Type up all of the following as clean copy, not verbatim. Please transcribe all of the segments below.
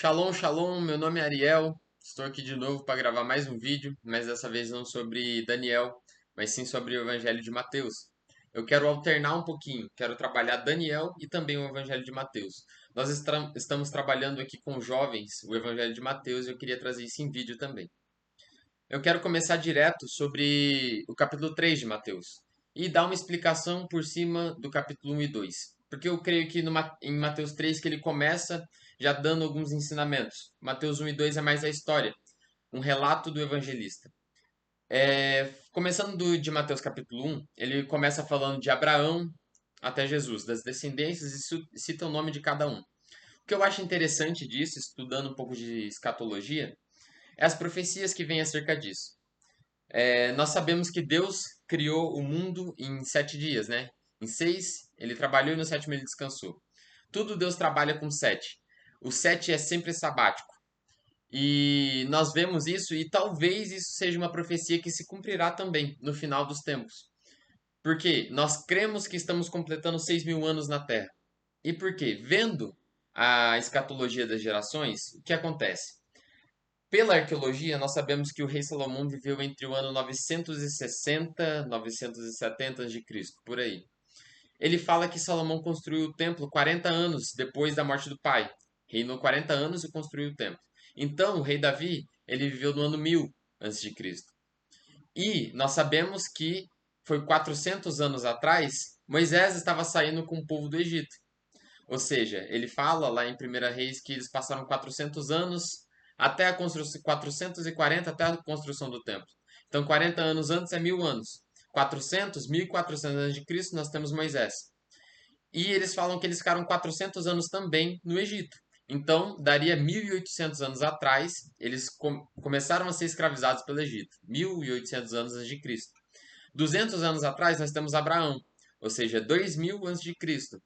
Shalom, shalom, meu nome é Ariel. Estou aqui de novo para gravar mais um vídeo, mas dessa vez não sobre Daniel, mas sim sobre o Evangelho de Mateus. Eu quero alternar um pouquinho, quero trabalhar Daniel e também o Evangelho de Mateus. Nós estamos trabalhando aqui com jovens o Evangelho de Mateus e eu queria trazer isso em vídeo também. Eu quero começar direto sobre o capítulo 3 de Mateus e dar uma explicação por cima do capítulo 1 e 2. Porque eu creio que em Mateus 3 que ele começa já dando alguns ensinamentos. Mateus 1 e 2 é mais a história, um relato do evangelista. Começando de Mateus capítulo 1, ele começa falando de Abraão até Jesus, das descendências e cita o nome de cada um. O que eu acho interessante disso, estudando um pouco de escatologia, é as profecias que vêm acerca disso. Nós sabemos que Deus criou o mundo em 7 dias, né? Em 6, ele trabalhou e no sétimo ele descansou. Tudo Deus trabalha com 7. O 7 é sempre sabático. E nós vemos isso e talvez isso seja uma profecia que se cumprirá também no final dos tempos. Porque nós cremos que estamos completando 6.000 anos na Terra. E por quê? Vendo a escatologia das gerações, o que acontece? Pela arqueologia, nós sabemos que o rei Salomão viveu entre o ano 960 e 970 a.C., por aí. Ele fala que Salomão construiu o templo 40 anos depois da morte do pai. Reinou 40 anos e construiu o templo. Então, o rei Davi, ele viveu no ano 1000 a.C. E nós sabemos que foi 400 anos atrás, Moisés estava saindo com o povo do Egito. Ou seja, ele fala lá em 1 Reis que eles passaram 400 anos até a construção, 440 até a construção do templo. Então, 40 anos antes é 1000 anos. 400, 1400 anos de Cristo, nós temos Moisés. E eles falam que eles ficaram 400 anos também no Egito. Então, daria 1800 anos atrás, eles começaram a ser escravizados pelo Egito. 1800 anos antes de Cristo. 200 anos atrás, nós temos Abraão, ou seja, 2000 antes de Cristo.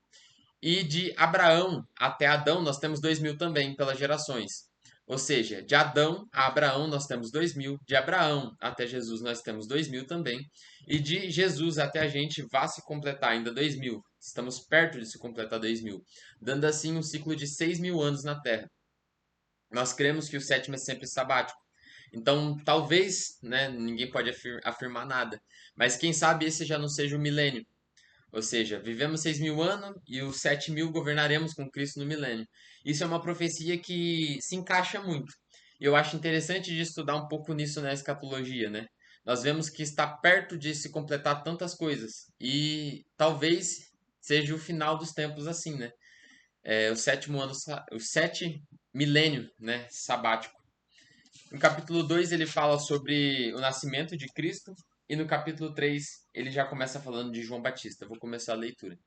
E de Abraão até Adão, nós temos 2000 também, pelas gerações. Ou seja, de Adão a Abraão nós temos 2000, de Abraão até Jesus nós temos 2000 também, e de Jesus até a gente vai se completar ainda 2000. Estamos perto de se completar 2000, dando assim um ciclo de 6.000 anos na Terra. Nós cremos que o sétimo é sempre sabático. Então, talvez, né, ninguém pode afirmar nada, mas quem sabe esse já não seja o milênio. Ou seja, vivemos 6.000 anos e os 7.000 governaremos com Cristo no milênio. Isso é uma profecia que se encaixa muito. E eu acho interessante de estudar um pouco nisso na escatologia, né? Nós vemos que está perto de se completar tantas coisas. E talvez seja o final dos tempos assim, né? O sétimo ano, o 7 milênio, né? Sabático. No capítulo 2 ele fala sobre o nascimento de Cristo. E no capítulo 3 ele já começa falando de João Batista. Vou começar a leitura.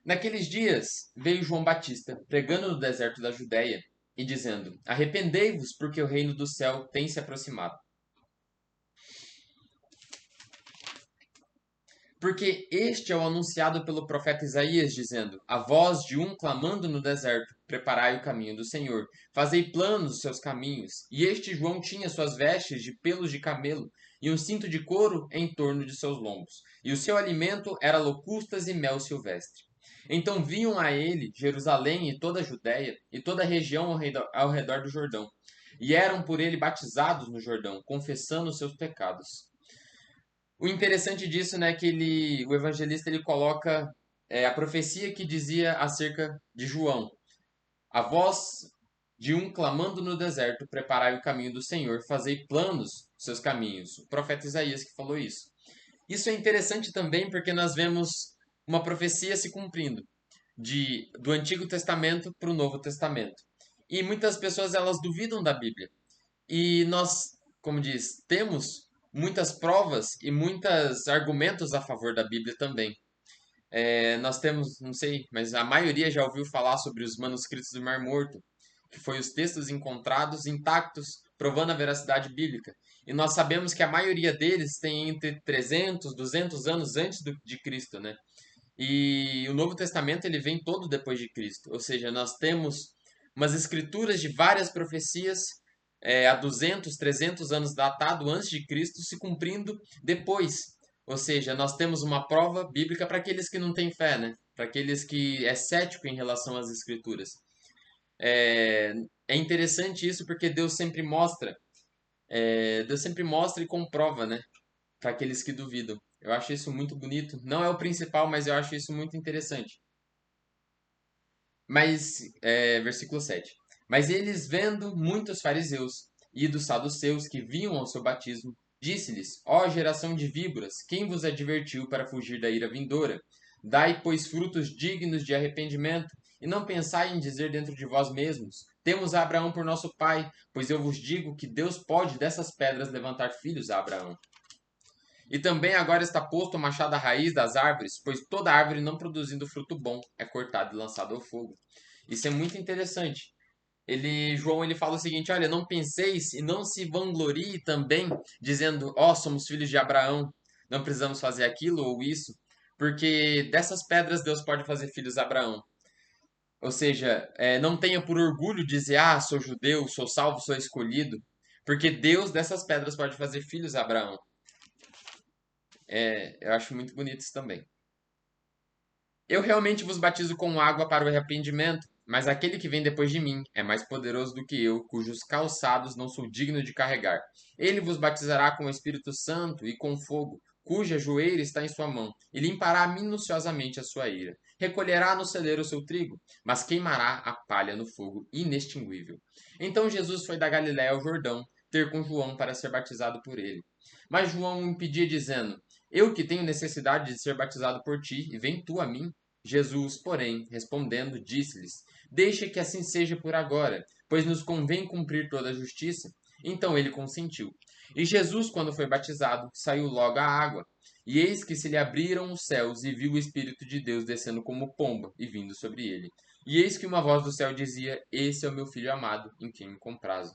Naqueles dias veio João Batista, pregando no deserto da Judéia e dizendo: Arrependei-vos, porque o reino do céu tem se aproximado. Porque este é o anunciado pelo profeta Isaías, dizendo: A voz de um clamando no deserto: Preparai o caminho do Senhor, fazei planos os seus caminhos. E este João tinha suas vestes de pelos de camelo e um cinto de couro em torno de seus lombos. E o seu alimento era locustas e mel silvestre. Então vinham a ele Jerusalém e toda a Judéia e toda a região ao redor do Jordão. E eram por ele batizados no Jordão, confessando os seus pecados. O interessante disso, né, é que o evangelista ele coloca a profecia que dizia acerca de João. A voz de um clamando no deserto: Preparai o caminho do Senhor, fazei planos seus caminhos. O profeta Isaías que falou isso. Isso é interessante também porque nós vemos uma profecia se cumprindo do Antigo Testamento para o Novo Testamento. E muitas pessoas elas duvidam da Bíblia. E nós, como diz, temos muitas provas e muitos argumentos a favor da Bíblia também. Nós temos, não sei, mas a maioria já ouviu falar sobre os manuscritos do Mar Morto, que foi os textos encontrados intactos, provando a veracidade bíblica. E nós sabemos que a maioria deles tem entre 300, 200 anos antes de Cristo, né? E o Novo Testamento ele vem todo depois de Cristo. Ou seja, nós temos umas escrituras de várias profecias há 200, 300 anos datado antes de Cristo se cumprindo depois. Ou seja, nós temos uma prova bíblica para aqueles que não têm fé, né? Para aqueles que é cético em relação às escrituras. É, é interessante isso porque Deus sempre mostra e comprova, né, para aqueles que duvidam. Eu acho isso muito bonito. Não é o principal, mas eu acho isso muito interessante. Versículo 7. Mas eles, vendo muitos fariseus e dos saduceus que vinham ao seu batismo, disse-lhes: Ó geração de víboras, quem vos advertiu para fugir da ira vindoura? Dai, pois, frutos dignos de arrependimento, e não pensai em dizer dentro de vós mesmos: Temos a Abraão por nosso pai, pois eu vos digo que Deus pode dessas pedras levantar filhos a Abraão. E também agora está posto o machado à raiz das árvores, pois toda árvore não produzindo fruto bom é cortada e lançada ao fogo. Isso é muito interessante. João ele fala o seguinte: olha, não penseis e não se vanglorie também, dizendo, ó, somos filhos de Abraão, não precisamos fazer aquilo ou isso, porque dessas pedras Deus pode fazer filhos a Abraão. Ou seja, não tenha por orgulho dizer, ah, sou judeu, sou salvo, sou escolhido, porque Deus dessas pedras pode fazer filhos a Abraão. Eu acho muito bonito isso também. Eu realmente vos batizo com água para o arrependimento, mas aquele que vem depois de mim é mais poderoso do que eu, cujos calçados não sou digno de carregar. Ele vos batizará com o Espírito Santo e com fogo, cuja joelha está em sua mão, e limpará minuciosamente a sua ira. Recolherá no celeiro o seu trigo, mas queimará a palha no fogo inextinguível. Então Jesus foi da Galiléia ao Jordão, ter com João para ser batizado por ele. Mas João o impedia, dizendo: Eu que tenho necessidade de ser batizado por ti, e vem tu a mim? Jesus, porém, respondendo, disse-lhes: Deixa que assim seja por agora, pois nos convém cumprir toda a justiça. Então ele consentiu. E Jesus, quando foi batizado, saiu logo à água. E eis que se lhe abriram os céus, e viu o Espírito de Deus descendo como pomba e vindo sobre ele. E eis que uma voz do céu dizia: Esse é o meu filho amado, em quem me comprazo.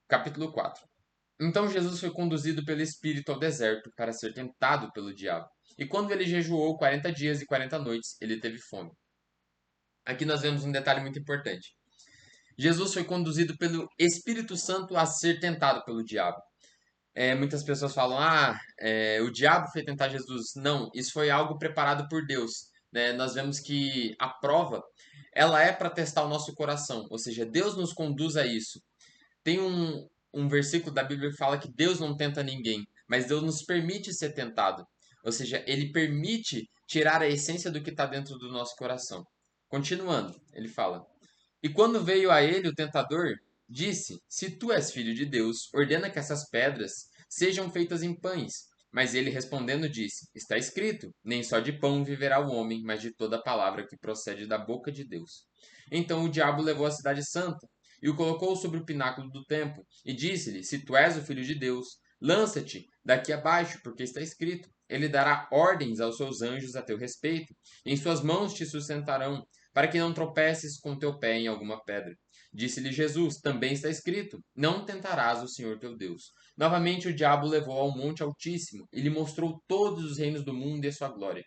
Capítulo 4. Então Jesus foi conduzido pelo Espírito ao deserto para ser tentado pelo diabo. E quando ele jejuou 40 dias e 40 noites, ele teve fome. Aqui nós vemos um detalhe muito importante. Jesus foi conduzido pelo Espírito Santo a ser tentado pelo diabo. Muitas pessoas falam, o diabo foi tentar Jesus. Não, isso foi algo preparado por Deus. Né? Nós vemos que a prova, ela é para testar o nosso coração. Ou seja, Deus nos conduz a isso. Tem um versículo da Bíblia que fala que Deus não tenta ninguém, mas Deus nos permite ser tentado. Ou seja, ele permite tirar a essência do que está dentro do nosso coração. Continuando, ele fala: E quando veio a ele o tentador, disse: Se tu és filho de Deus, ordena que essas pedras sejam feitas em pães. Mas ele respondendo disse: Está escrito: Nem só de pão viverá o homem, mas de toda palavra que procede da boca de Deus. Então o diabo levou a cidade santa e o colocou sobre o pináculo do templo e disse-lhe: Se tu és o filho de Deus, lança-te daqui abaixo, porque está escrito: Ele dará ordens aos seus anjos a teu respeito, e em suas mãos te sustentarão, para que não tropeces com teu pé em alguma pedra. Disse-lhe Jesus: Também está escrito: Não tentarás o Senhor teu Deus. Novamente o diabo levou ao monte altíssimo e lhe mostrou todos os reinos do mundo e a sua glória.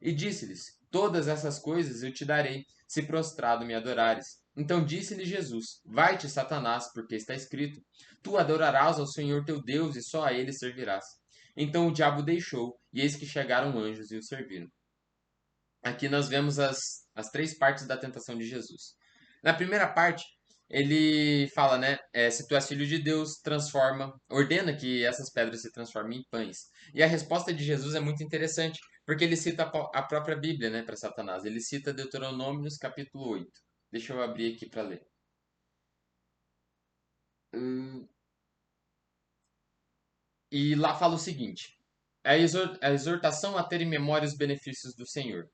E disse-lhes: Todas essas coisas eu te darei, se prostrado me adorares. Então disse-lhe Jesus: Vai-te, Satanás, porque está escrito: Tu adorarás ao Senhor teu Deus e só a ele servirás. Então o diabo deixou, e eis que chegaram anjos e o serviram. Aqui nós vemos as três partes da tentação de Jesus. Na primeira parte, ele fala, né? Se tu és filho de Deus, ordena que essas pedras se transformem em pães. E a resposta de Jesus é muito interessante, porque ele cita a própria Bíblia, né, para Satanás. Ele cita Deuteronômios capítulo 8. Deixa eu abrir aqui para ler. Hum, E lá fala o seguinte: a exortação a ter em memória os benefícios do Senhor.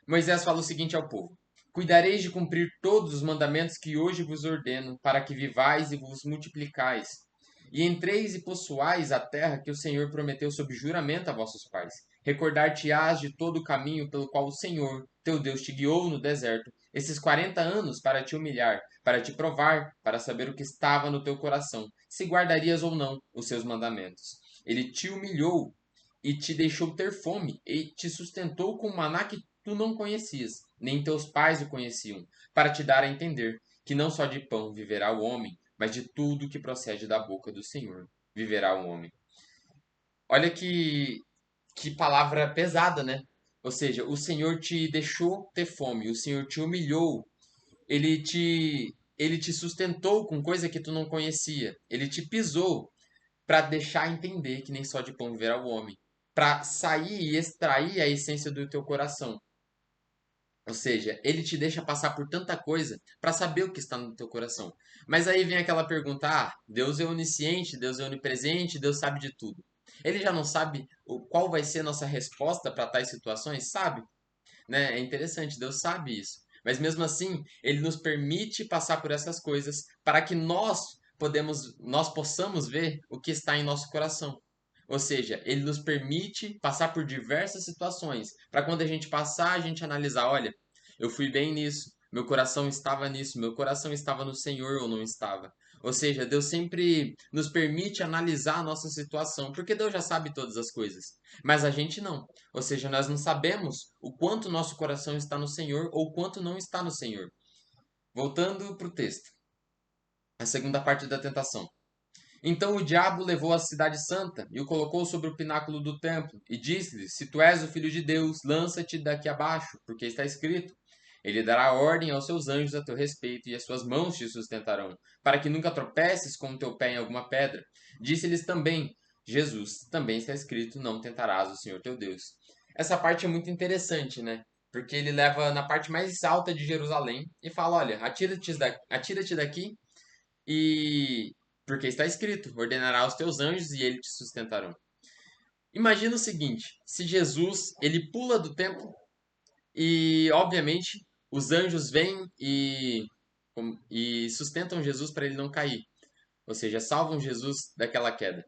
Moisés fala o seguinte ao povo: Cuidareis de cumprir todos os mandamentos que hoje vos ordeno, para que vivais e vos multiplicais, e entreis e possuais a terra que o Senhor prometeu sob juramento a vossos pais. Recordar-te-ás de todo o caminho pelo qual o Senhor, teu Deus, te guiou no deserto, esses 40 anos para te humilhar, para te provar, para saber o que estava no teu coração, se guardarias ou não os seus mandamentos. Ele te humilhou e te deixou ter fome, e te sustentou com maná que tu não conhecias, nem teus pais o conheciam, para te dar a entender que não só de pão viverá o homem, mas de tudo que procede da boca do Senhor viverá o homem. Olha que palavra pesada, né? Ou seja, o Senhor te deixou ter fome, o Senhor te humilhou ele te sustentou com coisa que tu não conhecia. Ele te pisou para deixar entender que nem só de pão viverá o homem, para sair e extrair a essência do teu coração. Ou seja, ele te deixa passar por tanta coisa para saber o que está no teu coração. Mas aí vem aquela pergunta: ah, Deus é onisciente, Deus é onipresente, Deus sabe de tudo. Ele já não sabe qual vai ser a nossa resposta para tais situações? Sabe, né? É interessante, Deus sabe isso. Mas mesmo assim, ele nos permite passar por essas coisas para que nós possamos ver o que está em nosso coração. Ou seja, ele nos permite passar por diversas situações, para quando a gente passar, a gente analisar, olha, eu fui bem nisso, meu coração estava nisso, meu coração estava no Senhor ou não estava. Ou seja, Deus sempre nos permite analisar a nossa situação, porque Deus já sabe todas as coisas, mas a gente não. Ou seja, nós não sabemos o quanto nosso coração está no Senhor ou quanto não está no Senhor. Voltando para o texto, a segunda parte da tentação. Então o diabo levou a cidade santa e o colocou sobre o pináculo do templo e disse-lhe: Se tu és o filho de Deus, lança-te daqui abaixo, porque está escrito: Ele dará ordem aos seus anjos a teu respeito e as suas mãos te sustentarão, para que nunca tropeces com o teu pé em alguma pedra. Disse-lhes também: Jesus, também está escrito: Não tentarás o Senhor teu Deus. Essa parte é muito interessante, né? Porque ele leva na parte mais alta de Jerusalém e fala: Olha, atira-te daqui e porque está escrito: ordenará os teus anjos e eles te sustentarão. Imagina o seguinte: se Jesus ele pula do templo e, obviamente, os anjos vêm e sustentam Jesus para ele não cair, ou seja, salvam Jesus daquela queda.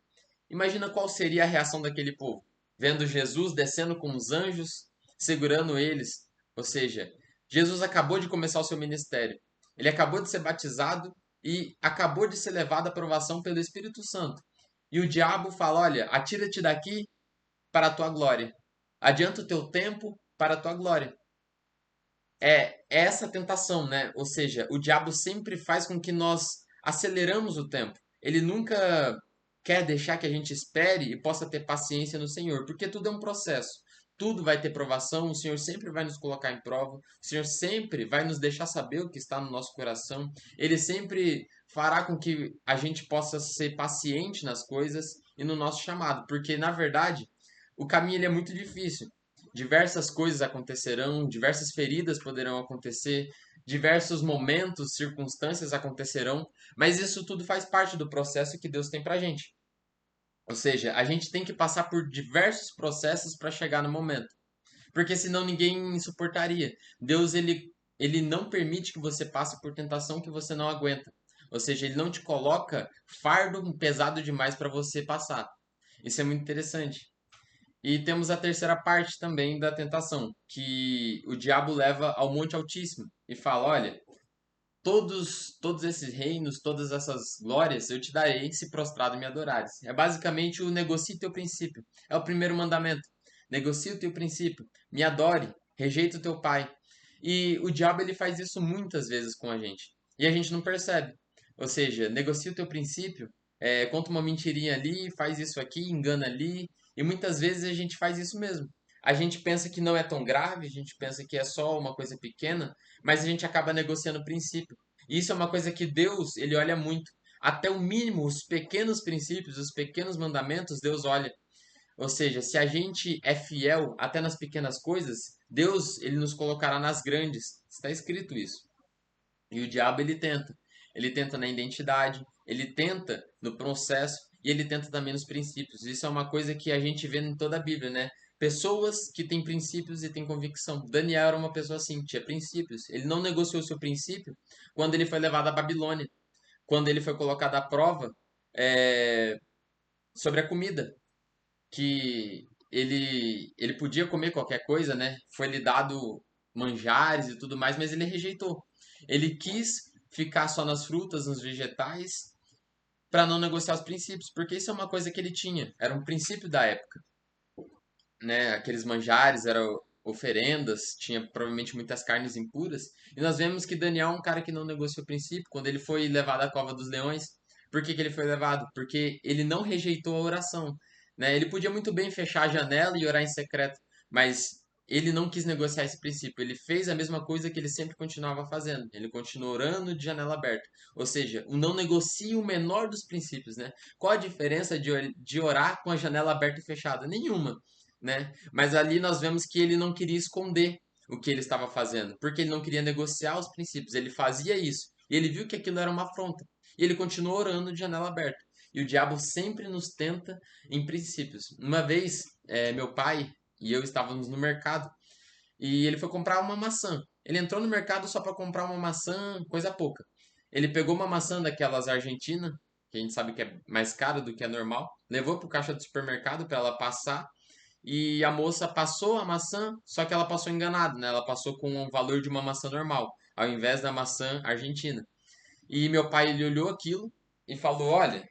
Imagina qual seria a reação daquele povo, vendo Jesus descendo com os anjos, segurando eles. Ou seja, Jesus acabou de começar o seu ministério. Ele acabou de ser batizado e acabou de ser levado à aprovação pelo Espírito Santo. E o diabo fala: Olha, atira-te daqui para a tua glória. Adianta o teu tempo para a tua glória. É essa tentação, né? Ou seja, o diabo sempre faz com que nós aceleramos o tempo. Ele nunca quer deixar que a gente espere e possa ter paciência no Senhor, porque tudo é um processo. Tudo vai ter provação, o Senhor sempre vai nos colocar em prova, o Senhor sempre vai nos deixar saber o que está no nosso coração, Ele sempre fará com que a gente possa ser paciente nas coisas e no nosso chamado, porque na verdade o caminho ele é muito difícil. Diversas coisas acontecerão, diversas feridas poderão acontecer, diversos momentos, circunstâncias acontecerão, mas isso tudo faz parte do processo que Deus tem pra gente. Ou seja, a gente tem que passar por diversos processos para chegar no momento, porque senão ninguém suportaria. Deus ele não permite que você passe por tentação que você não aguenta. Ou seja, ele não te coloca fardo pesado demais para você passar. Isso é muito interessante. E temos a terceira parte também da tentação, que o diabo leva ao Monte Altíssimo e fala: Olha, todos esses reinos, todas essas glórias eu te darei se prostrado me adorares. É basicamente o negocie teu princípio. É o primeiro mandamento. Negocie o teu princípio, me adore, rejeita o teu pai. E o diabo ele faz isso muitas vezes com a gente. E a gente não percebe. Ou seja, negocia o teu princípio, conta uma mentirinha ali, faz isso aqui, engana ali. E muitas vezes a gente faz isso mesmo. A gente pensa que não é tão grave, a gente pensa que é só uma coisa pequena, mas a gente acaba negociando o princípio. E isso é uma coisa que Deus, ele olha muito. Até o mínimo, os pequenos princípios, os pequenos mandamentos, Deus olha. Ou seja, se a gente é fiel até nas pequenas coisas, Deus, ele nos colocará nas grandes. Está escrito isso. E o diabo, ele tenta. Ele tenta na identidade, ele tenta no processo e ele tenta também nos princípios. Isso é uma coisa que a gente vê em toda a Bíblia, né? Pessoas que têm princípios e têm convicção. Daniel era uma pessoa assim, tinha princípios. Ele não negociou seu princípio quando ele foi levado à Babilônia, quando ele foi colocado à prova é, sobre a comida, que ele podia comer qualquer coisa, né? Foi lhe dado manjares e tudo mais, mas ele rejeitou. Ele quis ficar só nas frutas, nos vegetais, para não negociar os princípios, porque isso é uma coisa que ele tinha, era um princípio da época, né? Aqueles manjares eram oferendas, tinha provavelmente muitas carnes impuras, e nós vemos que Daniel é um cara que não negociou o princípio, quando ele foi levado à cova dos leões. Por que que ele foi levado? Porque ele não rejeitou a oração, né? Ele podia muito bem fechar a janela e orar em secreto, mas ele não quis negociar esse princípio. Ele fez a mesma coisa que ele sempre continuava fazendo. Ele continuou orando de janela aberta. Ou seja, o não negocia o menor dos princípios, né? Qual a diferença de orar com a janela aberta e fechada? Nenhuma, né? Mas ali nós vemos que ele não queria esconder o que ele estava fazendo, porque ele não queria negociar os princípios. Ele fazia isso. E ele viu que aquilo era uma afronta. E ele continuou orando de janela aberta. E o diabo sempre nos tenta em princípios. Uma vez, meu pai e eu estávamos no mercado e ele foi comprar uma maçã. Ele entrou no mercado só para comprar uma maçã, coisa pouca. Ele pegou uma maçã daquelas argentinas, que a gente sabe que é mais cara do que é normal, levou pro caixa do supermercado para ela passar e a moça passou a maçã, só que ela passou enganada, né? Ela passou com o valor de uma maçã normal, ao invés da maçã argentina. E meu pai ele olhou aquilo e falou: "Olha,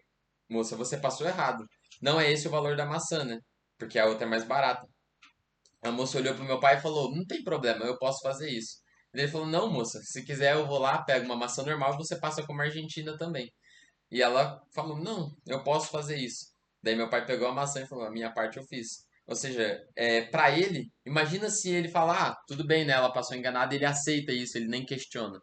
moça, você passou errado. Não é esse o valor da maçã, né? Porque a outra é mais barata." A moça olhou pro meu pai e falou: "Não tem problema, eu posso fazer isso." Ele falou: "Não, moça, se quiser eu vou lá, pego uma maçã normal e você passa como argentina também." E ela falou: "Não, eu posso fazer isso." Daí meu pai pegou a maçã e falou: "A minha parte eu fiz." Ou seja, para ele, imagina se ele falar: "Ah, tudo bem, né? Ela passou enganada." Ele aceita isso, ele nem questiona.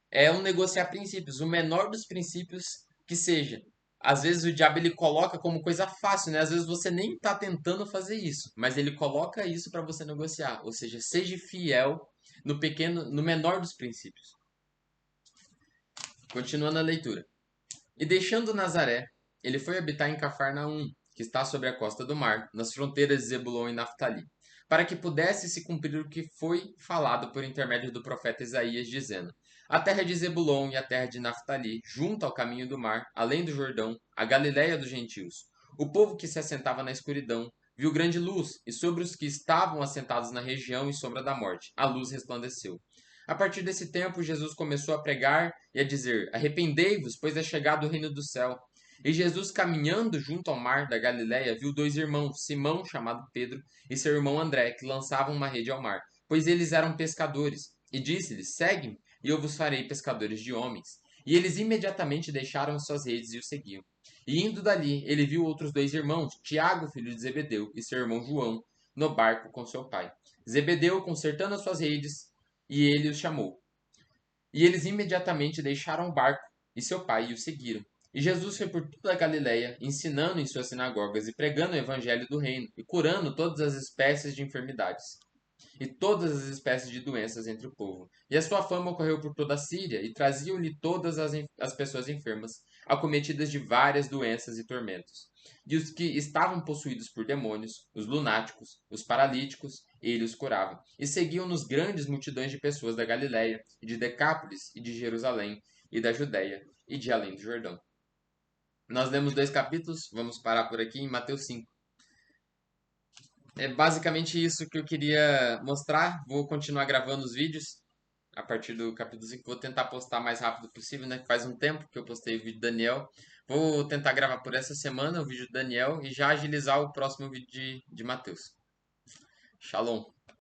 É um negociar princípios, o menor dos princípios que seja. Às vezes o diabo ele coloca como coisa fácil, né? Às vezes você nem tá tentando fazer isso, mas ele coloca isso para você negociar. Ou seja, seja fiel no pequeno, no menor dos princípios. Continuando a leitura. E deixando Nazaré, ele foi habitar em Cafarnaum, que está sobre a costa do mar, nas fronteiras de Zebulon e Naftali, para que pudesse se cumprir o que foi falado por intermédio do profeta Isaías, dizendo: a terra de Zebulon e a terra de Naftali, junto ao caminho do mar, além do Jordão, a Galiléia dos gentios. O povo que se assentava na escuridão viu grande luz, e sobre os que estavam assentados na região e sombra da morte, a luz resplandeceu. A partir desse tempo, Jesus começou a pregar e a dizer: arrependei-vos, pois é chegado o reino do céu. E Jesus, caminhando junto ao mar da Galiléia, viu dois irmãos, Simão, chamado Pedro, e seu irmão André, que lançavam uma rede ao mar, pois eles eram pescadores. E disse-lhes: segue-me, e eu vos farei pescadores de homens. E eles imediatamente deixaram suas redes e o seguiam. E indo dali, ele viu outros dois irmãos, Tiago, filho de Zebedeu, e seu irmão João, no barco com seu pai. Zebedeu, consertando as suas redes, e ele os chamou. E eles imediatamente deixaram o barco e seu pai e o seguiram. E Jesus foi por toda a Galiléia, ensinando em suas sinagogas e pregando o evangelho do reino, e curando todas as espécies de enfermidades e todas as espécies de doenças entre o povo. E a sua fama correu por toda a Síria, e traziam-lhe todas as pessoas enfermas, acometidas de várias doenças e tormentos. E os que estavam possuídos por demônios, os lunáticos, os paralíticos, ele os curava. E seguiam-nos grandes multidões de pessoas da Galiléia, e de Decápolis, e de Jerusalém, e da Judéia, e de além do Jordão. Nós lemos 2 capítulos, vamos parar por aqui em Mateus 5. É basicamente isso que eu queria mostrar. Vou continuar gravando os vídeos a partir do capítulo 5. Vou tentar postar mais rápido possível, né? Faz um tempo que eu postei o vídeo do Daniel. Vou tentar gravar por essa semana o vídeo do Daniel e já agilizar o próximo vídeo de Mateus. Shalom.